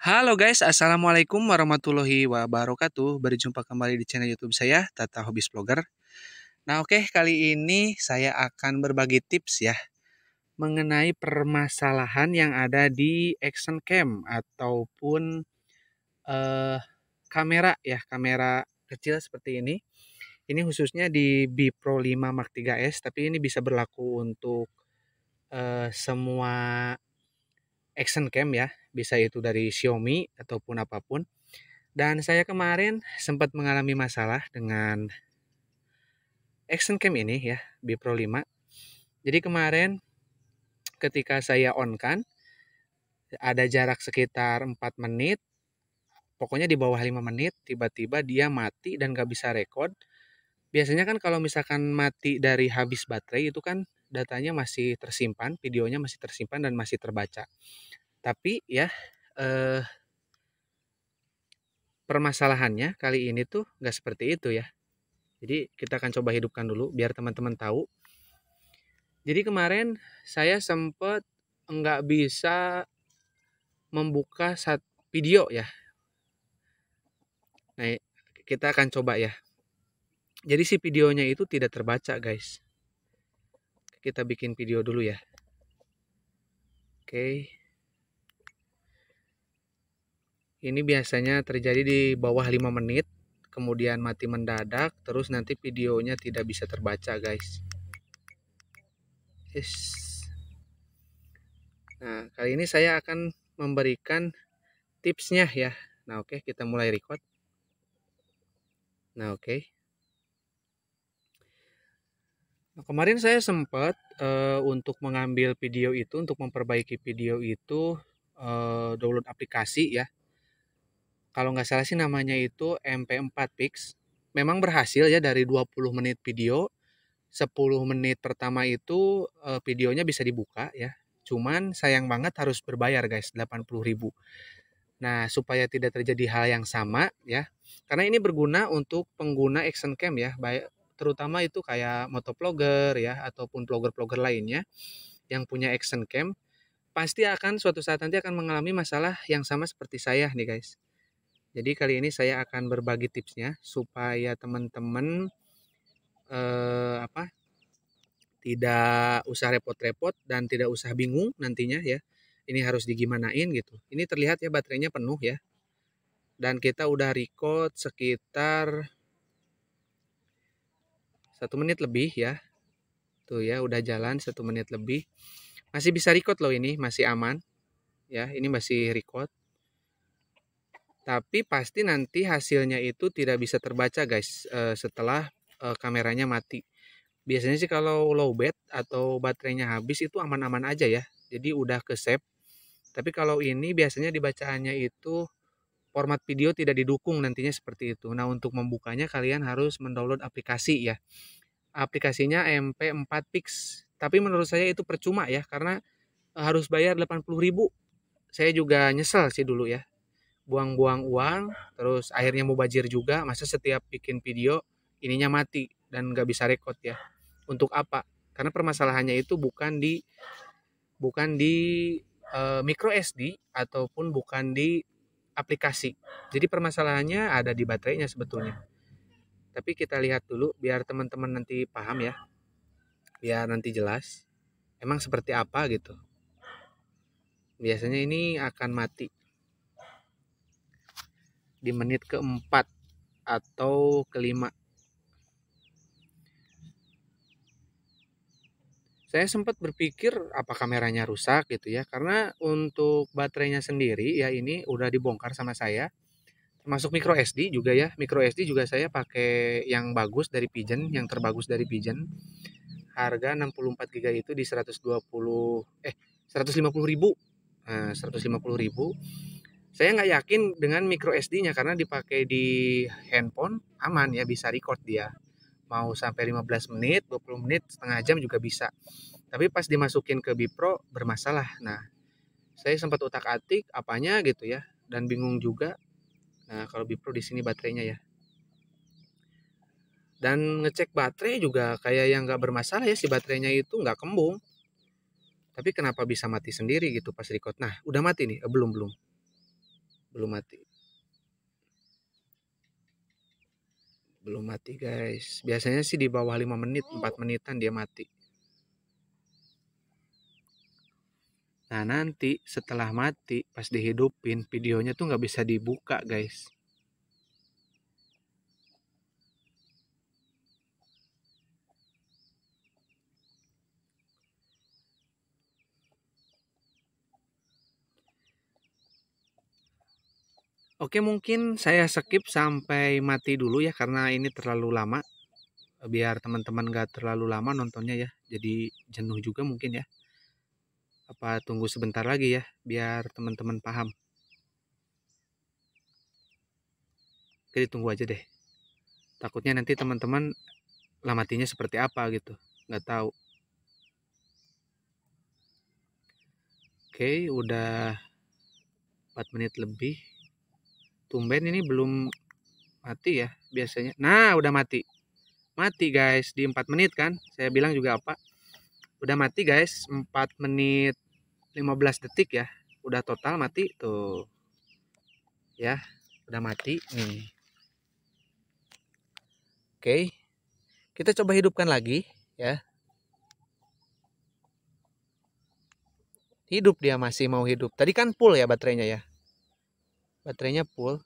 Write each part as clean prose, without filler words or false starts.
Halo guys, Assalamualaikum warahmatullahi wabarakatuh. Berjumpa kembali di channel YouTube saya, Tata Hobbies Vlogger. Nah, oke, kali ini saya akan berbagi tips ya mengenai permasalahan yang ada di action cam ataupun eh, kamera ya, kamera kecil seperti ini. Ini khususnya di Bipro 5 Mark 3S, tapi ini bisa berlaku untuk semua action cam ya, bisa itu dari Xiaomi ataupun apapun. Dan saya kemarin sempat mengalami masalah dengan action cam ini ya, Bipro 5. Jadi kemarin ketika saya on kan, ada jarak sekitar 4 menit, pokoknya di bawah 5 menit, tiba-tiba dia mati dan gak bisa record. Biasanya kan kalau misalkan mati dari habis baterai itu kan datanya masih tersimpan, videonya masih tersimpan dan masih terbaca. Tapi ya, eh, permasalahannya kali ini tuh gak seperti itu ya. Jadi kita akan coba hidupkan dulu biar teman-teman tahu. Jadi kemarin saya sempat nggak bisa membuka video ya. Nah, kita akan coba ya. Jadi si videonya itu tidak terbaca guys. Kita bikin video dulu ya. Oke. Ini biasanya terjadi di bawah 5 menit. Kemudian mati mendadak. Terus nanti videonya tidak bisa terbaca guys. Yes. Nah, kali ini saya akan memberikan tipsnya ya. Nah, oke, kita mulai record. Nah, oke. Nah, kemarin saya sempat untuk mengambil video itu, untuk memperbaiki video itu download aplikasi ya. Kalau nggak salah sih namanya itu MP4 Pix. Memang berhasil ya dari 20 menit video, 10 menit pertama itu videonya bisa dibuka ya. Cuman sayang banget harus berbayar guys, 80.000. Nah, supaya tidak terjadi hal yang sama ya. Karena ini berguna untuk pengguna action cam ya, baik terutama itu kayak motovlogger ya ataupun vlogger-vlogger lainnya yang punya action cam pasti akan suatu saat nanti akan mengalami masalah yang sama seperti saya nih guys. Jadi kali ini saya akan berbagi tipsnya supaya teman-teman tidak usah repot-repot dan tidak usah bingung nantinya ya. Ini harus digimanain gitu. Ini terlihat ya baterainya penuh ya. Dan kita udah record sekitar 1 menit lebih ya. Tuh ya udah jalan 1 menit lebih. Masih bisa record loh, ini masih aman ya, ini masih record. Tapi pasti nanti hasilnya itu tidak bisa terbaca guys setelah kameranya mati. Biasanya sih kalau lowbat atau baterainya habis itu aman-aman aja ya. Jadi udah ke save. Tapi kalau ini biasanya dibacaannya itu format video tidak didukung nantinya seperti itu. Nah, untuk membukanya kalian harus mendownload aplikasi ya. Aplikasinya MP4 Pix. Tapi menurut saya itu percuma ya karena harus bayar 80.000. Saya juga nyesel sih dulu ya. Buang-buang uang, terus akhirnya mubazir juga. Masa setiap bikin video ininya mati dan nggak bisa record ya. Untuk apa? Karena permasalahannya itu bukan di micro SD ataupun bukan di aplikasi. Jadi permasalahannya ada di baterainya sebetulnya. Tapi kita lihat dulu biar teman-teman nanti paham ya. Biar nanti jelas emang seperti apa gitu. Biasanya ini akan mati di menit keempat atau kelima. Saya sempat berpikir apa kameranya rusak gitu ya, karena untuk baterainya sendiri ya ini udah dibongkar sama saya. Termasuk micro SD juga ya, micro SD juga saya pakai yang bagus dari Pigeon, yang terbagus dari Pigeon. Harga 64 GB itu di 150.000. Nah, 150.000. Saya nggak yakin dengan micro SD-nya karena dipakai di handphone aman ya, bisa record dia. Mau sampai 15 menit, 20 menit, setengah jam juga bisa. Tapi pas dimasukin ke Bipro bermasalah. Nah, saya sempat utak-atik apanya gitu ya dan bingung juga. Nah, kalau Bipro di sini baterainya ya. Dan ngecek baterai juga kayak yang nggak bermasalah ya, si baterainya itu nggak kembung. Tapi kenapa bisa mati sendiri gitu pas record? Nah, udah mati nih? Belum belum. Belum mati. Belum mati guys. Biasanya sih di bawah 5 menit, 4 menitan dia mati. Nah nanti setelah mati pas dihidupin videonya tuh nggak bisa dibuka guys. Oke, mungkin saya skip sampai mati dulu ya karena ini terlalu lama. Biar teman-teman gak terlalu lama nontonnya ya. Jadi jenuh juga mungkin ya. Apa tunggu sebentar lagi ya biar teman-teman paham. Oke, ditunggu aja deh. Takutnya nanti teman-teman lah matinya seperti apa gitu. Nggak tahu. Oke, udah 4 menit lebih. Tumben ini belum mati ya biasanya. Nah, udah mati. Mati guys di 4 menit kan. Saya bilang juga apa? Udah mati guys, 4 menit 15 detik ya. Udah total mati tuh. Ya, udah mati nih. Oke. Kita coba hidupkan lagi ya. Hidup dia masih mau hidup. Tadi kan full ya baterainya ya. Baterainya full.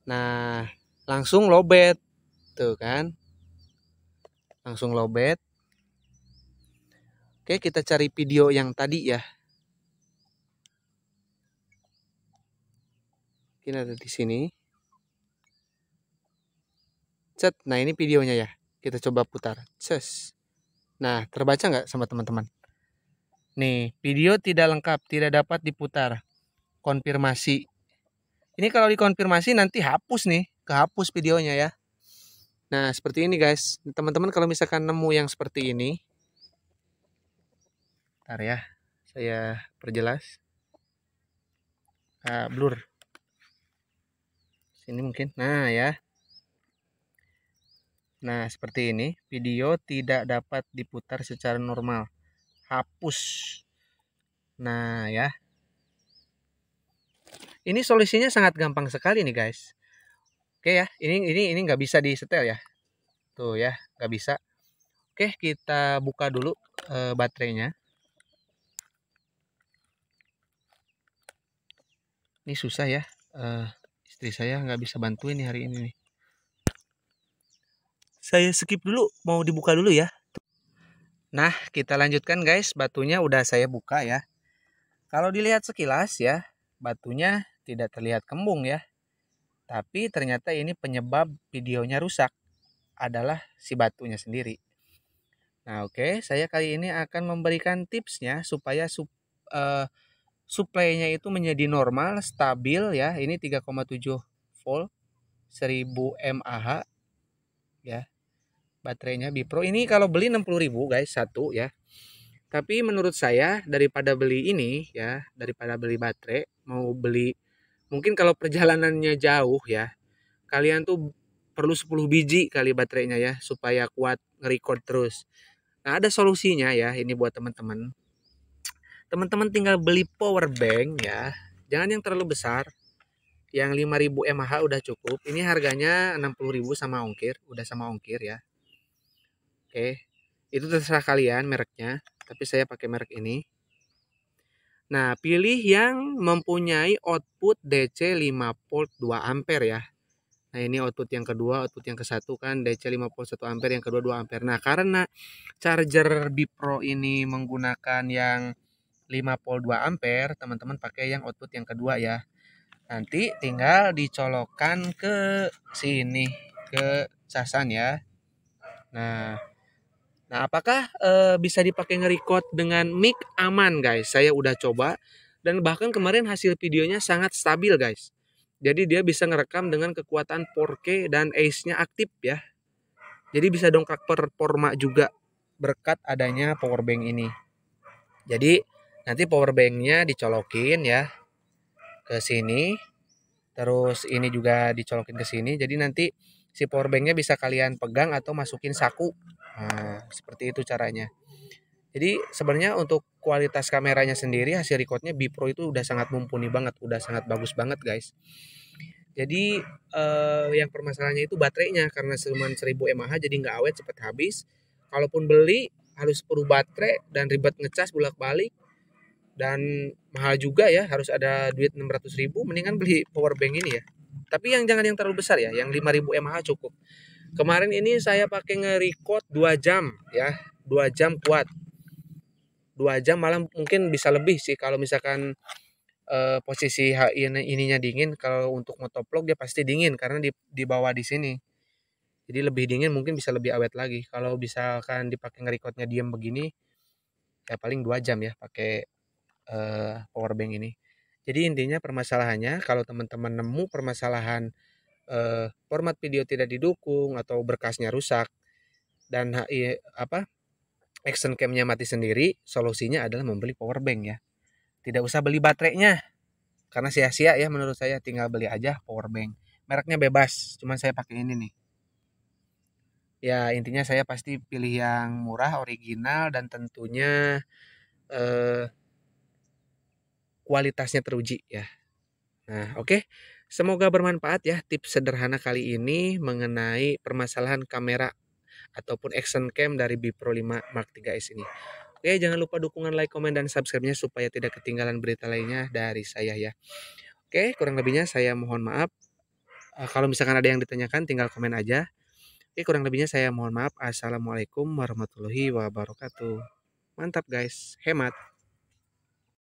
Nah, langsung lowbat. Tuh kan. Langsung lowbat. Oke, kita cari video yang tadi ya. Mungkin ada di sini. Cet. Nah, ini videonya ya. Kita coba putar. Ces. Nah, terbaca nggak sama teman-teman? Nih, video tidak lengkap, tidak dapat diputar. Konfirmasi. Ini kalau dikonfirmasi nanti hapus nih, kehapus videonya ya. Nah, seperti ini guys. Teman-teman kalau misalkan nemu yang seperti ini. Bentar ya, saya perjelas. Blur. Sini mungkin. Nah ya. Nah, seperti ini. Video tidak dapat diputar secara normal. Hapus. Nah ya. Ini solusinya sangat gampang sekali nih guys. Oke ya, ini nggak bisa disetel ya. Tuh ya, nggak bisa. Oke, kita buka dulu baterainya. Ini susah ya. Istri saya nggak bisa bantuin nih hari ini nih. Saya skip dulu, mau dibuka dulu ya. Nah, kita lanjutkan guys. Batunya udah saya buka ya. Kalau dilihat sekilas ya, batunya tidak terlihat kembung ya. Tapi ternyata ini penyebab videonya rusak adalah si batunya sendiri. Nah, oke, saya kali ini akan memberikan tipsnya supaya supply-nya itu menjadi normal, stabil ya. Ini 3,7 volt, 1000 mAh ya. Baterainya Bipro ini kalau beli 60.000 guys satu ya. Tapi menurut saya daripada beli ini ya, daripada beli baterai, mau beli mungkin kalau perjalanannya jauh ya, kalian tuh perlu 10 biji kali baterainya ya supaya kuat nge-record terus. Nah, ada solusinya ya ini buat teman-teman. Teman-teman tinggal beli power bank ya. Jangan yang terlalu besar. Yang 5000 mAh udah cukup. Ini harganya 60.000 sama ongkir, udah sama ongkir ya. Oke. Itu terserah kalian mereknya, tapi saya pakai merek ini. Nah, pilih yang mempunyai output DC 5 volt 2 ampere ya. Nah, ini output yang kedua, output yang ke satu kan DC 5 volt 1 ampere, yang kedua 2 ampere. Nah, karena charger Bipro ini menggunakan yang 5 volt 2 ampere, teman-teman pakai yang output yang kedua ya. Nanti tinggal dicolokkan ke sini, ke casan ya. Nah, apakah bisa dipakai nge-record dengan mic? Aman guys, saya udah coba dan bahkan kemarin hasil videonya sangat stabil guys. Jadi dia bisa ngerekam dengan kekuatan 4K dan ACE-nya aktif ya. Jadi bisa dongkrak performa juga berkat adanya power bank ini. Jadi nanti power bank-nya dicolokin ya ke sini. Terus ini juga dicolokin ke sini. Jadi nanti si power bank-nya bisa kalian pegang atau masukin saku. Nah, seperti itu caranya. Jadi sebenarnya untuk kualitas kameranya sendiri hasil recordnya B Pro itu udah sangat mumpuni banget, udah sangat bagus banget guys. Jadi yang permasalahannya itu baterainya karena cuma 1000 mAh jadi nggak awet, cepet habis. Kalaupun beli harus perlu baterai dan ribet ngecas bolak-balik dan mahal juga ya, harus ada duit 600.000, mendingan beli power bank ini ya. Tapi yang jangan yang terlalu besar ya, yang 5000 mAh cukup. Kemarin ini saya pakai nge-record 2 jam ya, 2 jam kuat. 2 jam malah mungkin bisa lebih sih kalau misalkan posisi ininya dingin. Kalau untuk motovlog dia pasti dingin karena di bawah di sini. Jadi lebih dingin mungkin bisa lebih awet lagi. Kalau misalkan dipakai nge-recordnya diam begini ya paling 2 jam ya pakai power bank ini. Jadi intinya permasalahannya kalau teman-teman nemu permasalahan format video tidak didukung atau berkasnya rusak dan action cam-nya mati sendiri, solusinya adalah membeli power bank ya. Tidak usah beli baterainya karena sia-sia ya menurut saya, tinggal beli aja power bank. Mereknya bebas, cuman saya pakai ini nih. Ya intinya saya pasti pilih yang murah, original dan tentunya eh, kualitasnya teruji ya. Nah, oke. Semoga bermanfaat ya tips sederhana kali ini mengenai permasalahan kamera ataupun action cam dari B Pro 5 Mark 3S ini. Oke, jangan lupa dukungan like, komen, dan subscribe-nya supaya tidak ketinggalan berita lainnya dari saya ya. Oke, kurang lebihnya saya mohon maaf. Kalau misalkan ada yang ditanyakan tinggal komen aja. Oke, kurang lebihnya saya mohon maaf. Assalamualaikum warahmatullahi wabarakatuh. Mantap guys, hemat.